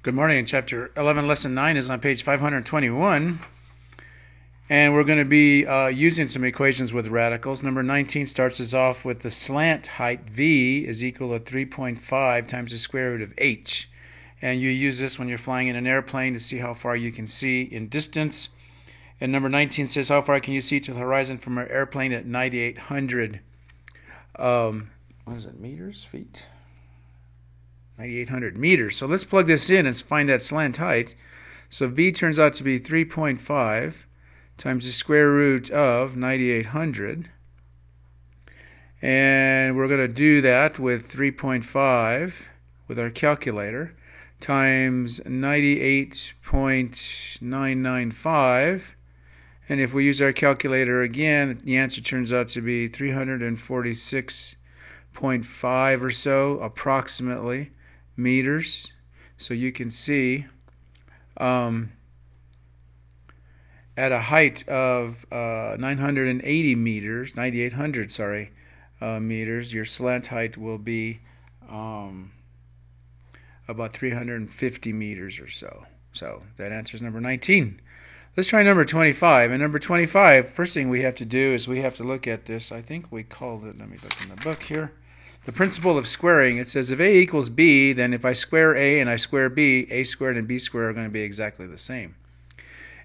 Good morning. Chapter 11, Lesson 9 is on page 521. And we're going to be using some equations with radicals. Number 19 starts us off with the slant height v is equal to 3.5 times the square root of h. And you use this when you're flying in an airplane to see how far you can see in distance. And number 19 says, how far can you see to the horizon from our airplane at 9,800 what is it, meters, feet? 9,800 meters. So let's plug this in and find that slant height. So v turns out to be 3.5 times the square root of 9,800. And we're going to do that with 3.5 with our calculator times 98.995. And if we use our calculator again, the answer turns out to be 346.5 or so, approximately, meters. So you can see at a height of 980 meters, 9,800, sorry, meters, your slant height will be about 350 meters or so. So that answers number 19. Let's try number 25. And number 25, first thing we have to do is we have to look at this. I think we called it, let me look in the book here. The principle of squaring. It says if a equals b, then if I square a and I square b, a squared and b squared are going to be exactly the same.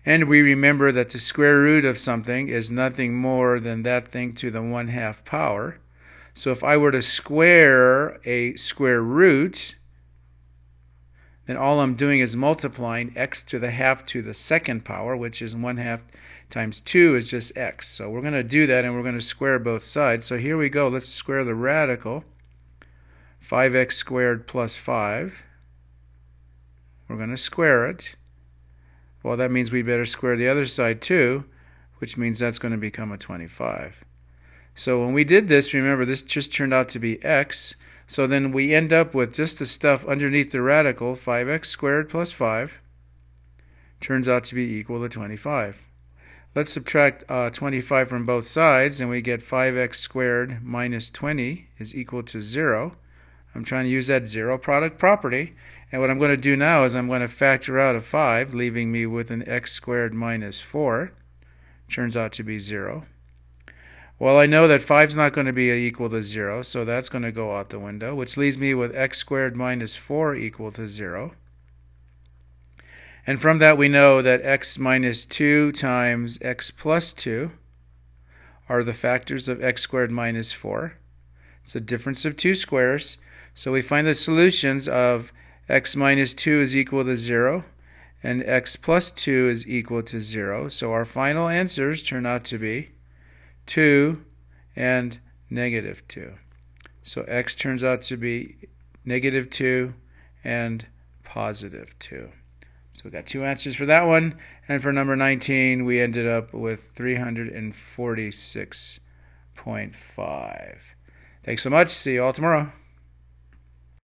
And we remember that the square root of something is nothing more than that thing to the 1/2 power. So if I were to square a square root, then all I'm doing is multiplying x to the half to the 2nd power, which is 1/2 times 2 is just x. So we're going to do that, and we're going to square both sides. So here we go. Let's square the radical. 5x squared plus 5. We're going to square it. Well, that means we better square the other side too, which means that's going to become a 25. So when we did this, remember, this just turned out to be x. So then we end up with just the stuff underneath the radical. 5x squared plus 5 turns out to be equal to 25. Let's subtract 25 from both sides, and we get 5x squared minus 20 is equal to 0. I'm trying to use that zero product property. And what I'm going to do now is I'm going to factor out a 5, leaving me with an x squared minus 4. Turns out to be 0. Well, I know that 5 is not going to be equal to 0, so that's going to go out the window, which leaves me with x squared minus 4 equal to 0. And from that we know that x minus 2 times x plus 2 are the factors of x squared minus 4. It's a difference of two squares. So we find the solutions of x minus 2 is equal to 0 and x plus 2 is equal to 0. So our final answers turn out to be 2 and negative 2. So x turns out to be negative 2 and positive 2. So we got two answers for that one. And for number 19, we ended up with 346.5. Thanks so much. See you all tomorrow.